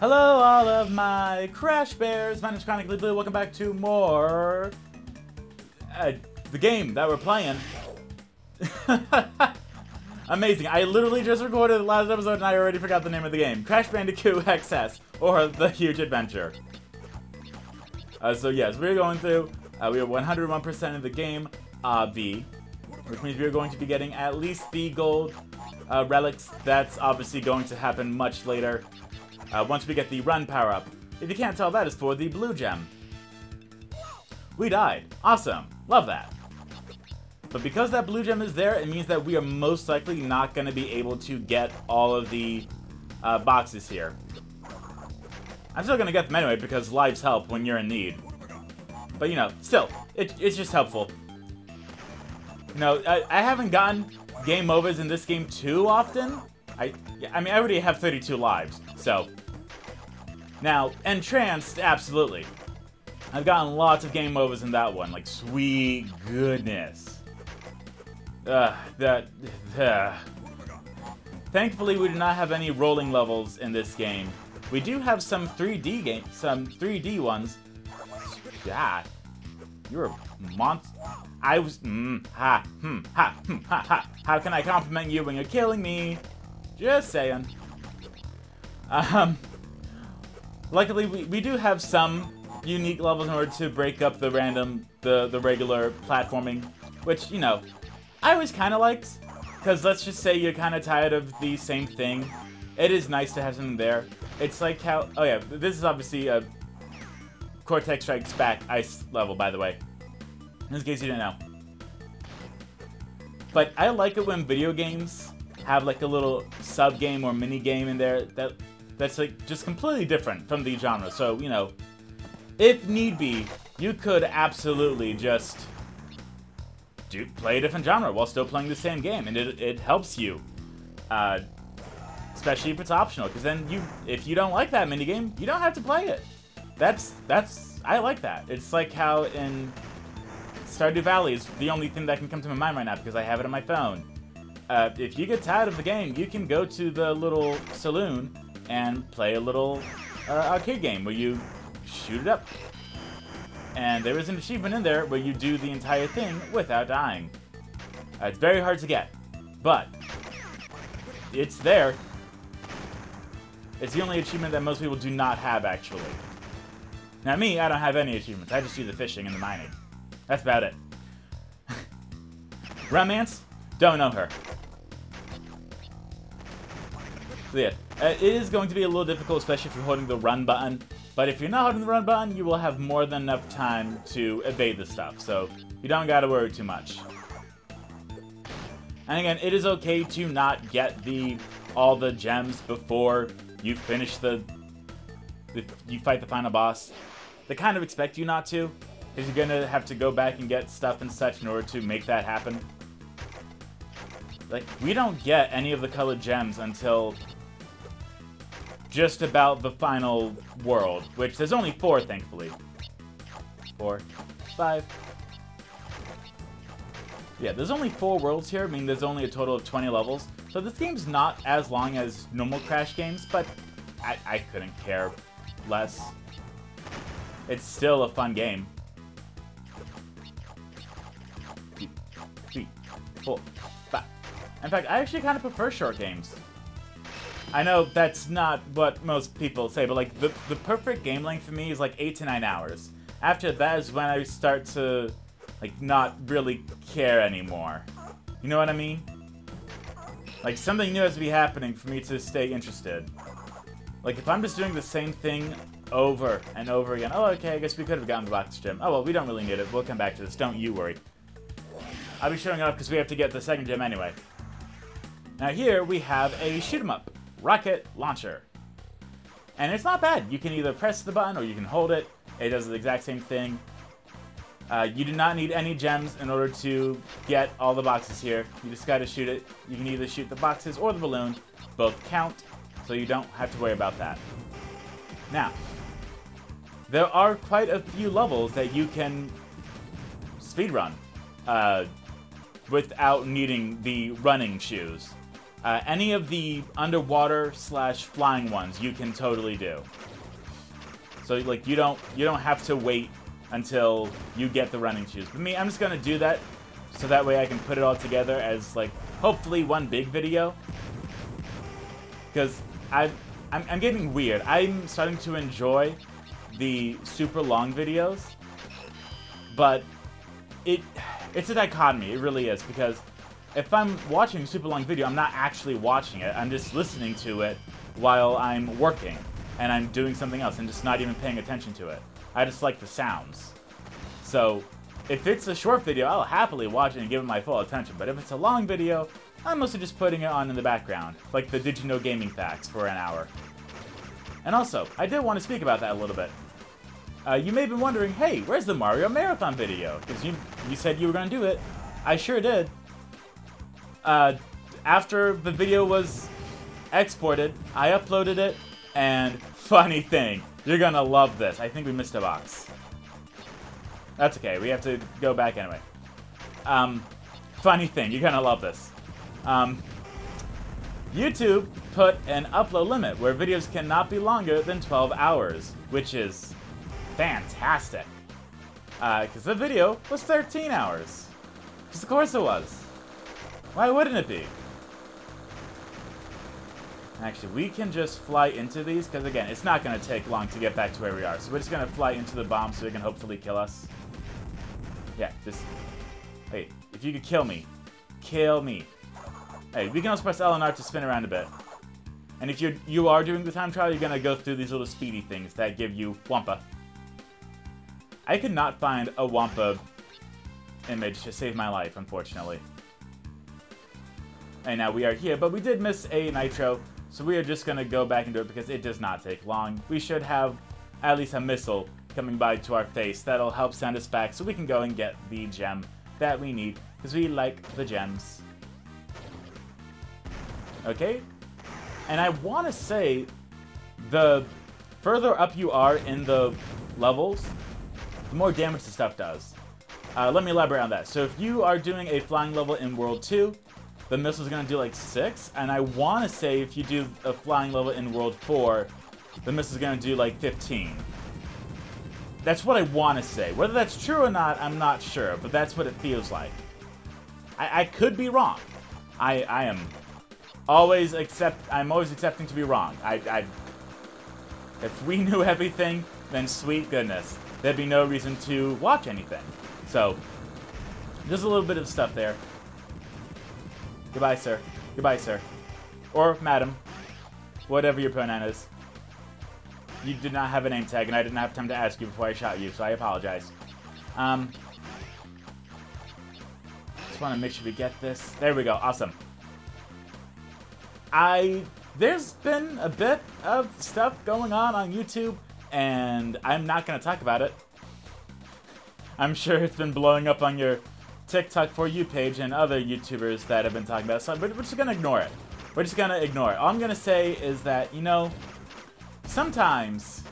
Hello, all of my Crash Bears. My name is Chronically Blue. Welcome back to more... the game that we're playing. Amazing. I literally just recorded the last episode and I already forgot the name of the game. Crash Bandicoot XS, or The Huge Adventure. So yes, we're going through... we are 101% of the game, B, which means we're going to be getting at least the gold relics. That's obviously going to happen much later. Once we get the run power-up. If you can't tell, that is for the blue gem. We died. Awesome. Love that. But because that blue gem is there, it means that we are most likely not going to be able to get all of the boxes here. I'm still going to get them anyway because lives help when you're in need. But, you know, still, it's just helpful. You know, I haven't gotten game overs in this game too often. I mean, I already have 32 lives, so. Now, Entranced, absolutely. I've gotten lots of game overs in that one, like, sweet goodness. Thankfully, we do not have any rolling levels in this game. We do have some 3D ones. God, you're a monster. I was, ha. How can I compliment you when you're killing me? Just saying. Luckily, we do have some unique levels in order to break up the regular platforming, which, you know, I always kind of liked, because let's just say you're kind of tired of the same thing. It is nice to have something there. It's like how, oh yeah, this is obviously a Cortex Strikes Back ice level, by the way, in case you didn't know. But I like it when video games have like a little sub-game or mini-game in there that's like just completely different from the genre. So, you know, if need be, you could absolutely just play a different genre while still playing the same game, and it helps you, especially if it's optional, because then if you don't like that minigame, you don't have to play it. I like that. It's like how in Stardew Valley is the only thing that can come to my mind right now because I have it on my phone. If you get tired of the game, you can go to the little saloon and play a little arcade game where you shoot it up. And there is an achievement in there where you do the entire thing without dying. It's very hard to get, but it's there. It's the only achievement that most people do not have, actually. Now me, I don't have any achievements. I just do the fishing and the mining. That's about it. Romance? Don't know her. So yeah, it is going to be a little difficult, especially if you're holding the run button. But if you're not holding the run button, you will have more than enough time to evade the stuff. So you don't gotta worry too much. And again, it is okay to not get all the gems before you finish you fight the final boss. They kind of expect you not to, because you're gonna have to go back and get stuff and such in order to make that happen. Like, we don't get any of the colored gems until just about the final world, which there's only 4, thankfully. 4, 5. Yeah, there's only 4 worlds here. I mean, there's only a total of 20 levels. So this game's not as long as normal Crash games, but I couldn't care less. It's still a fun game. 3, 4, 5. In fact, I actually kind of prefer short games. I know that's not what most people say, but like the perfect game length for me is like 8 to 9 hours. After that is when I start to like not really care anymore. You know what I mean? Like something new has to be happening for me to stay interested. Like if I'm just doing the same thing over and over again. Oh, okay, I guess we could have gotten the box gem. Oh well, we don't really need it. We'll come back to this. Don't you worry. I'll be showing off because we have to get the second gem anyway. Now here we have a shoot 'em up rocket launcher. And it's not bad. You can either press the button or you can hold it. It does the exact same thing. You do not need any gems in order to get all the boxes here. You just gotta shoot it. You can either shoot the boxes or the balloon. Both count, so you don't have to worry about that. Now, there are quite a few levels that you can speedrun without needing the running shoes. Any of the underwater / flying ones you can totally do. So like you don't have to wait until you get the running shoes. But me, I'm just gonna do that so that way I can put it all together as like hopefully one big video. Because I'm getting weird. I'm starting to enjoy the super long videos, but it's a dichotomy. It really is, because if I'm watching a super long video, I'm not actually watching it. I'm just listening to it while I'm working and I'm doing something else and just not even paying attention to it. I just like the sounds. So if it's a short video, I'll happily watch it and give it my full attention. But if it's a long video, I'm mostly just putting it on in the background, like the Did You Know Gaming Facts for an hour. And also, I did want to speak about that a little bit. You may have been wondering, hey, where's the Mario Marathon video? Because you said you were going to do it. I sure did. After the video was exported, I uploaded it, and funny thing, you're going to love this. I think we missed a box. That's okay, we have to go back anyway. Funny thing, you're going to love this. YouTube put an upload limit where videos cannot be longer than 12 hours, which is fantastic. Because the video was 13 hours. Because of course it was. Why wouldn't it be? Actually, we can just fly into these, because again, it's not going to take long to get back to where we are. So we're just going to fly into the bomb so it can hopefully kill us. Yeah, just... Hey, if you could kill me. Kill me. Hey, we can also press L and R to spin around a bit. And if you are doing the time trial, you're going to go through these little speedy things that give you Wampa. I could not find a Wampa image to save my life, unfortunately. And now we are here, but we did miss a nitro, so we are just going to go back and do it because it does not take long. We should have at least a missile coming by to our face that'll help send us back so we can go and get the gem that we need, because we like the gems. Okay? And I want to say, the further up you are in the levels, the more damage the stuff does. Let me elaborate on that. So if you are doing a flying level in World 2, the missile's going to do like 6, and I want to say if you do a flying level in World 4, the missile's going to do like 15. That's what I want to say. Whether that's true or not, I'm not sure, but that's what it feels like. I could be wrong. I'm always accepting to be wrong. If we knew everything, then sweet goodness, there'd be no reason to watch anything. So, there's a little bit of stuff there. Goodbye, sir. Goodbye, sir. Or madam. Whatever your pronoun is. You did not have a name tag, and I didn't have time to ask you before I shot you, so I apologize. Just want to make sure we get this. There we go. Awesome. There's been a bit of stuff going on YouTube, and I'm not going to talk about it. I'm sure it's been blowing up on your TikTok For You page and other YouTubers that have been talking about it, so we're just going to ignore it. We're just going to ignore it. All I'm going to say is that, you know, sometimes,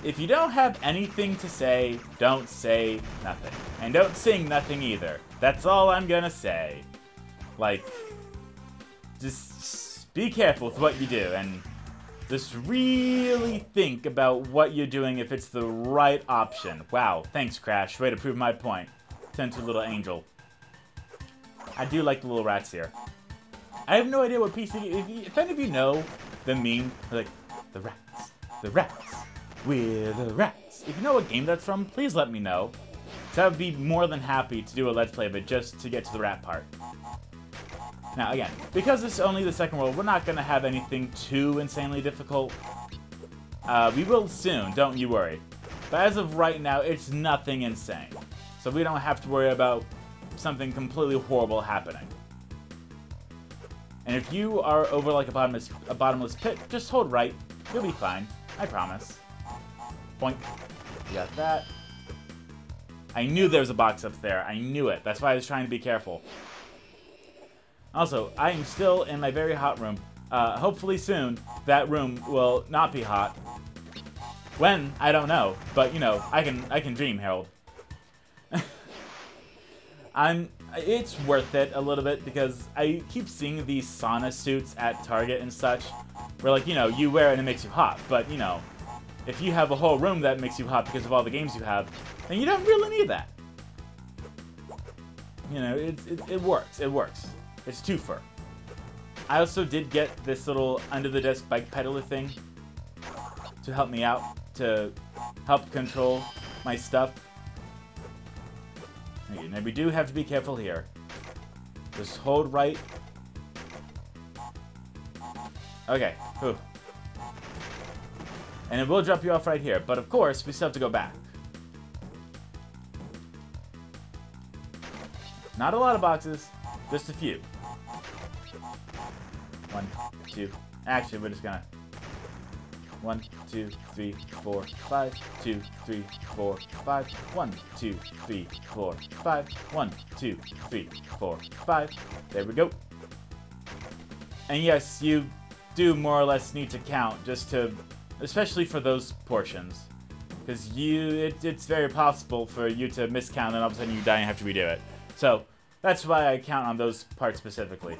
if you don't have anything to say, don't say nothing. And don't sing nothing either. That's all I'm going to say. Like, just be careful with what you do, and just really think about what you're doing if it's the right option. Wow, thanks, Crash. Way to prove my point. Turn to a little angel. I do like the little rats here. I have no idea what PC... If any of you know the meme, like, the rats, we're the rats. If you know what game that's from, please let me know. So I would be more than happy to do a Let's Play of it just to get to the rat part. Now, again, because this is only the second world, we're not going to have anything too insanely difficult. We will soon, don't you worry. But as of right now, it's nothing insane. So we don't have to worry about something completely horrible happening. And if you are over like a bottomless pit, just hold right. You'll be fine. I promise. Boink. You got that. I knew there was a box up there. I knew it. That's why I was trying to be careful. Also, I am still in my very hot room. Hopefully soon, that room will not be hot. When? I don't know. But, you know, I can dream, Harold. It's worth it a little bit because I keep seeing these sauna suits at Target and such, where like, you know, you wear it and it makes you hot, but you know, if you have a whole room that makes you hot because of all the games you have, then you don't really need that. You know, it works. It works. It's twofer. I also did get this little under-the-desk bike pedaler thing to help me out, to help control my stuff. Okay, now we do have to be careful here. Just hold right. Okay. Whew. And it will drop you off right here, but of course, we still have to go back. Not a lot of boxes, just a few. 1, 2. Actually, we're just gonna 1, 2, 3, 4, 5. 2, 3, 4, 5. 1, 2, 3, 4, 5. 1, 2, 3, 4, 5. There we go. And yes, you do more or less need to count just to, especially for those portions, because it's very possible for you to miscount and all of a sudden you die and have to redo it. So that's why I count on those parts specifically.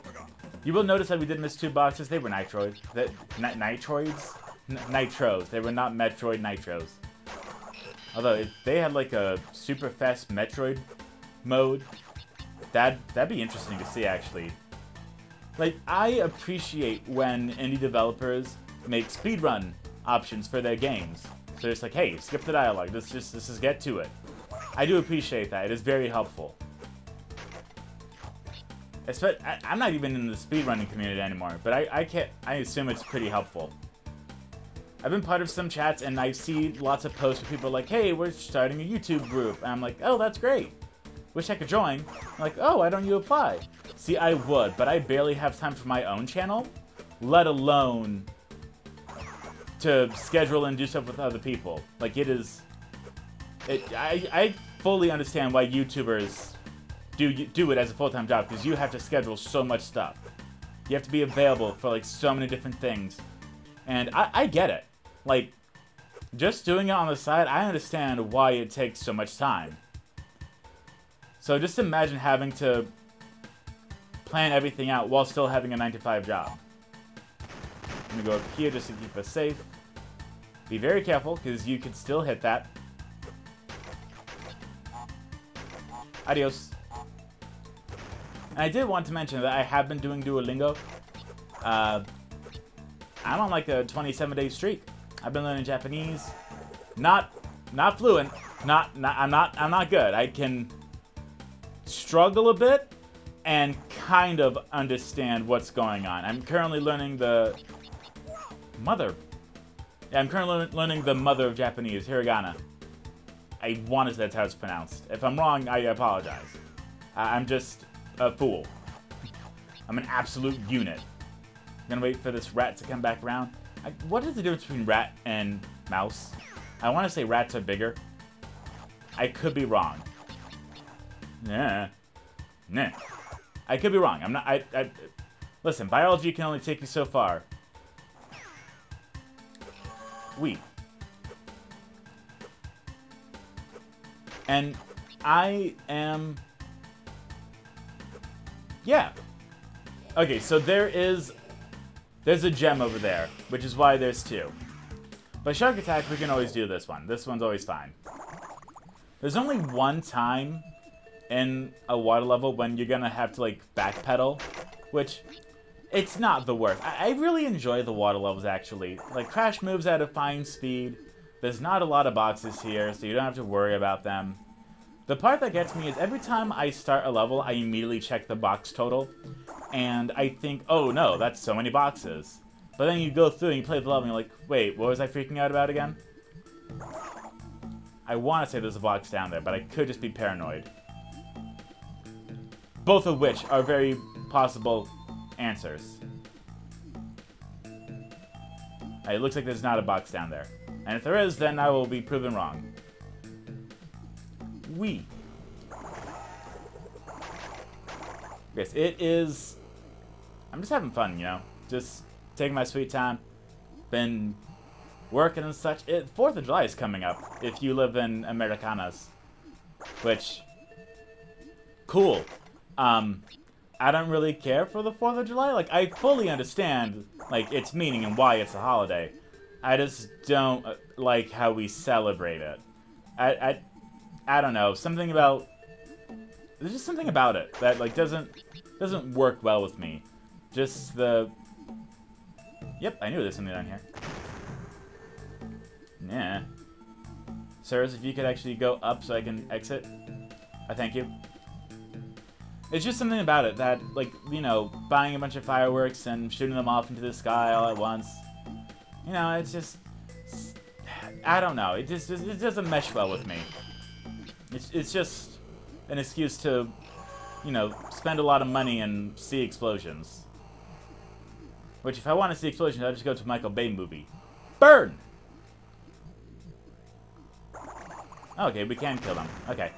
You will notice that we did miss 2 boxes. They were nitroids. Nitroids? Nitros. They were not Metroid Nitros. Although, if they had like a super fast Metroid mode, that'd be interesting to see, actually. Like, I appreciate when indie developers make speedrun options for their games. So it's like, hey, skip the dialogue. Let's just get to it. I do appreciate that. It is very helpful. I'm not even in the speedrunning community anymore, but I assume it's pretty helpful. I've been part of some chats, and I see lots of posts where people are like, hey, we're starting a YouTube group. And I'm like, oh, that's great. Wish I could join. I'm like, oh, why don't you apply? See, I would, but I barely have time for my own channel, let alone to schedule and do stuff with other people. Like, I fully understand why YouTubers do it as a full-time job, because you have to schedule so much stuff. You have to be available for, like, so many different things. And I get it. Like, just doing it on the side, I understand why it takes so much time. So just imagine having to plan everything out while still having a 9-to-5 job. I'm gonna go up here just to keep us safe. Be very careful, because you could still hit that. Adios. And I did want to mention that I have been doing Duolingo. I'm on like a 27-day streak. I've been learning Japanese. Not fluent. I'm not good. I can struggle a bit and kind of understand what's going on. I'm currently learning the mother. Yeah, I'm currently learning the mother of Japanese, hiragana. I want to say that's how it's pronounced. If I'm wrong, I apologize. I'm just a fool. I'm an absolute unit. I'm gonna wait for this rat to come back around. What is the difference between rat and mouse? I want to say rats are bigger. I could be wrong. Nah. I could be wrong. I'm not. Listen, biology can only take you so far. And I am... Yeah. Okay, so there's a gem over there, which is why there's 2. But Shark Attack, we can always do this one. This one's always fine. There's only one time in a water level when you're gonna have to, like, backpedal, which... It's not the worst. I really enjoy the water levels, actually. Like, Crash moves at a fine speed. There's not a lot of boxes here, so you don't have to worry about them. The part that gets me is every time I start a level, I immediately check the box total. And I think, oh no, that's so many boxes. But then you go through and you play the level and you're like, wait, what was I freaking out about again? I want to say there's a box down there, but I could just be paranoid. Both of which are very possible answers. It looks like there's not a box down there. And if there is, then I will be proven wrong. Yes, it is... I'm just having fun, you know? Just taking my sweet time. Been working and such. 4th of July is coming up, if you live in Americanas. Which... Cool. I don't really care for the 4th of July. Like, I fully understand, like, its meaning and why it's a holiday. I just don't like how we celebrate it. I don't know. Something about... There's just something about it that, like, doesn't work well with me. Just the... Yep, I knew there's something down here. Yeah. Sirs, if you could actually go up so I can exit. I thank you. It's just something about it that, like, you know, buying a bunch of fireworks and shooting them off into the sky all at once. You know, it's just... I don't know. It doesn't mesh well with me. It's just an excuse to, you know, spend a lot of money and see explosions. Which, if I want to see explosions, I'll just go to a Michael Bay movie. Burn! Okay, we can kill them. Okay.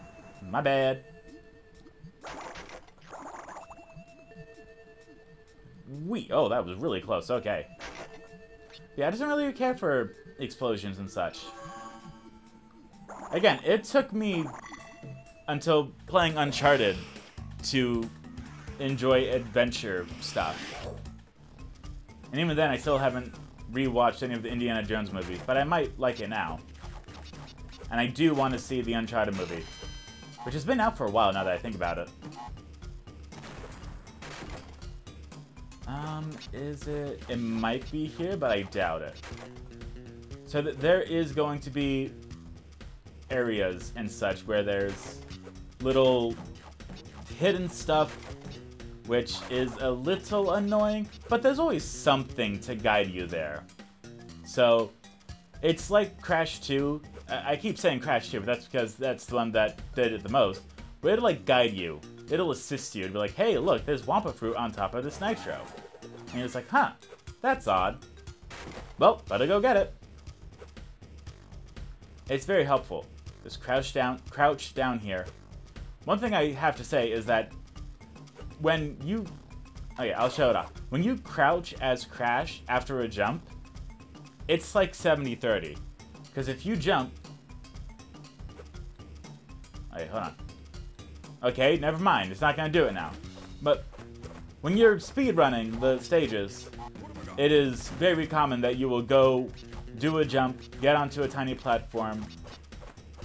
My bad. Oh, that was really close. Okay. Yeah, I just don't really care for explosions and such. Again, it took me until playing Uncharted to enjoy adventure stuff. And even then, I still haven't rewatched any of the Indiana Jones movies, but I might like it now. And I do want to see the Uncharted movie, which has been out for a while now that I think about it. Is it? It might be here, but I doubt it. So there is going to be areas and such where there's little hidden stuff, which is a little annoying, but there's always something to guide you there. So it's like Crash 2. I keep saying Crash 2, but that's because that's the one that did it the most. But it'll, like, guide you. It'll assist you. It'll be like, hey, look, there's Wampa fruit on top of this nitro. And it's like, huh, that's odd. Well, better go get it. It's very helpful. Just crouch down here. One thing I have to say is that when you... Okay, I'll show it off. When you crouch as Crash after a jump, it's like 70-30. Because if you jump... Okay, hold on. Okay, never mind. It's not going to do it now. But when you're speedrunning the stages, it is very common that you will go do a jump, get onto a tiny platform,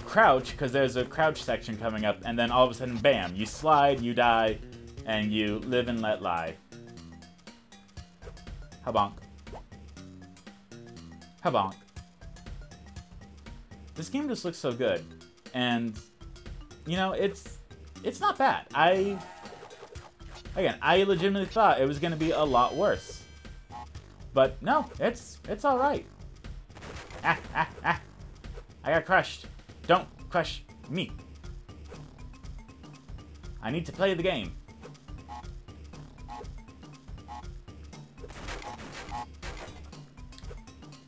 crouch, because there's a crouch section coming up, and then all of a sudden, bam, you slide, you die, and you live and let lie. Habonk. Habonk. This game just looks so good, and, you know, it's not bad. I legitimately thought it was going to be a lot worse. But no, it's alright. I got crushed. Don't crush me. I need to play the game.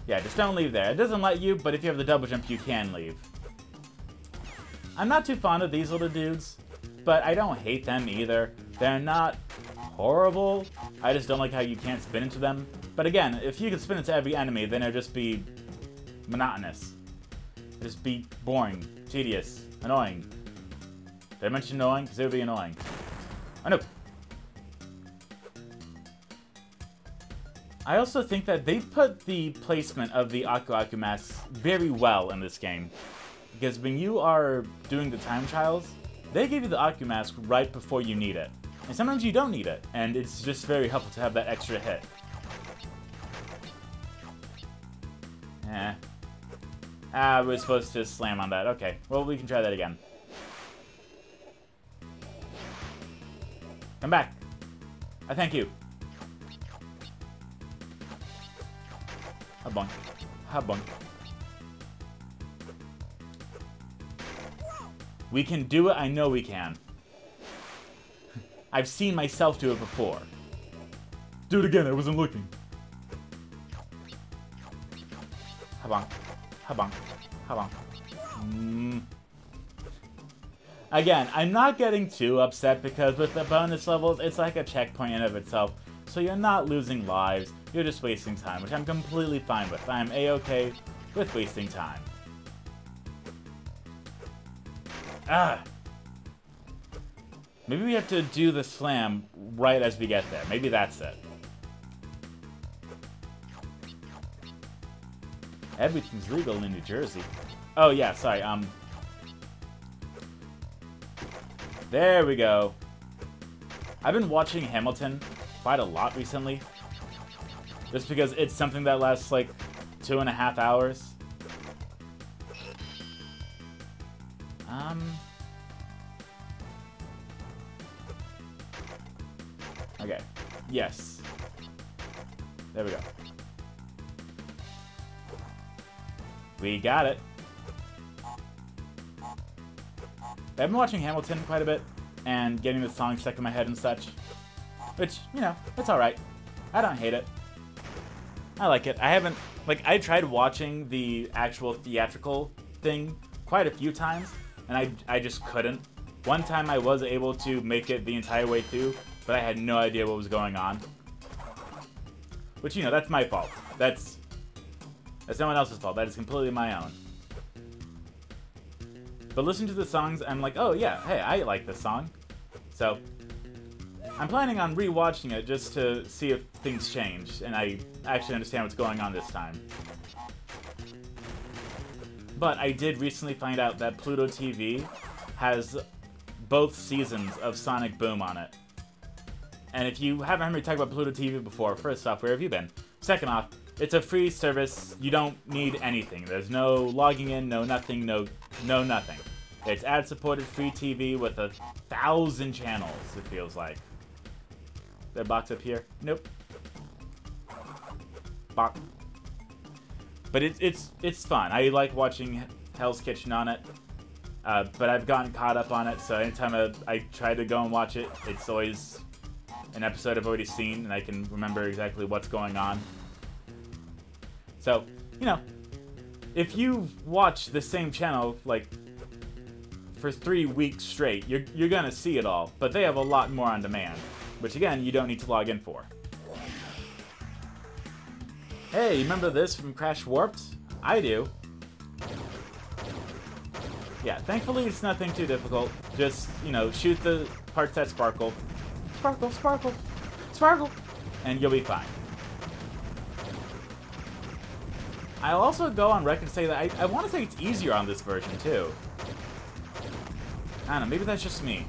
Yeah, just don't leave there. It doesn't let you, but if you have the double jump, you can leave. I'm not too fond of these little dudes, but I don't hate them either. They're not horrible. I just don't like how you can't spin into them. But again, if you could spin into every enemy, then it'd just be monotonous. It'd just be boring, tedious, annoying. Did I mention annoying? Because it would be annoying. Oh no! I also think that they put the placement of the Aku Aku masks very well in this game. Because when you are doing the time trials, they give you the Aku mask right before you need it. And sometimes you don't need it, and it's just very helpful to have that extra hit. We're supposed to slam on that. Okay, well, we can try that again. Come back. I thank you. Habonk. Habonk. We can do it. I know we can. I've seen myself do it before. Do it again. I wasn't looking. Habonk. Habonk. Habonk. Again, I'm not getting too upset because with the bonus levels, it's like a checkpoint in of itself. So you're not losing lives. You're just wasting time, which I'm completely fine with. I'm A-okay with wasting time. Maybe we have to do the slam right as we get there. Maybe that's it. Everything's legal in New Jersey. Oh, yeah, sorry, there we go. I've been watching Hamilton quite a lot recently. Just because it's something that lasts, like, 2.5 hours. Okay. Yes. There we go. We got it. I've been watching Hamilton quite a bit, and getting the song stuck in my head and such. Which, you know, it's alright. I don't hate it. I like it. I haven't... Like, I tried watching the actual theatrical thing quite a few times, and I just couldn't. One time I was able to make it the entire way through, but I had no idea what was going on. Which, you know, that's my fault. That's no one else's fault. That is completely my own. But listening to the songs, I'm like, oh yeah, hey, I like this song. So, I'm planning on rewatching it just to see if things change, and I actually understand what's going on this time. But I did recently find out that Pluto TV has both seasons of Sonic Boom on it. And if you haven't heard me talk about Pluto TV before, first off, where have you been? Second off, it's a free service. You don't need anything. There's no logging in, no nothing, no nothing. It's ad-supported free TV with 1,000 channels, it feels like. That box up here? Nope. Bop. But it's fun. I like watching Hell's Kitchen on it. But I've gotten caught up on it, so anytime I try to go and watch it, it's always an episode I've already seen, and I can remember exactly what's going on. So, you know, if you watch the same channel, like, for 3 weeks straight, you're gonna see it all, but they have a lot more on demand, which, again, you don't need to log in for. Hey, remember this from Crash Warped? I do. Yeah, thankfully it's nothing too difficult. Just, you know, shoot the parts that sparkle. Sparkle, sparkle, sparkle, and you'll be fine. I'll also go on record and say that I want to say it's easier on this version, too. I don't know, maybe that's just me.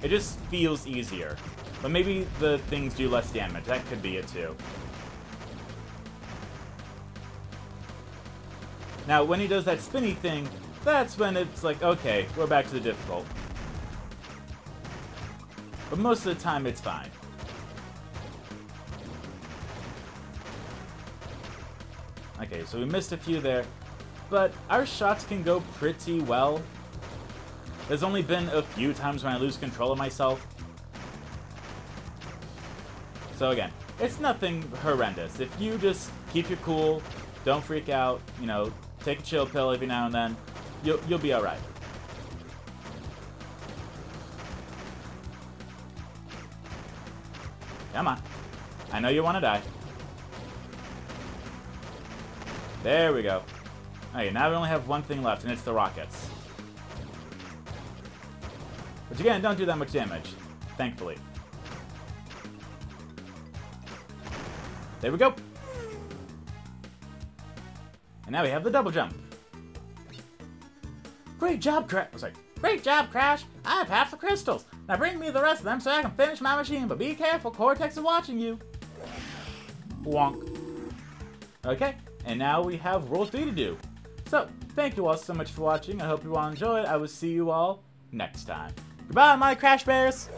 It just feels easier. But maybe the things do less damage. That could be it, too. Now, when he does that spinny thing, that's when it's like, okay, we're back to the difficult. But most of the time, it's fine. Okay, so we missed a few there. But our shots can go pretty well. There's only been a few times when I lose control of myself. So again, it's nothing horrendous. If you just keep your cool, don't freak out, you know, take a chill pill every now and then, you'll be alright. Come on. I know you want to die. There we go. Okay, now we only have one thing left, and it's the rockets. Which again, don't do that much damage, thankfully. There we go. And now we have the double jump. Great job, Crash. Oh, sorry. Great job, Crash. I have half the crystals. Now bring me the rest of them so I can finish my machine, but be careful, Cortex is watching you. Wonk. Okay, and now we have World 3 to do. So, thank you all so much for watching. I hope you all enjoyed. I will see you all next time. Goodbye, my Crash Bears!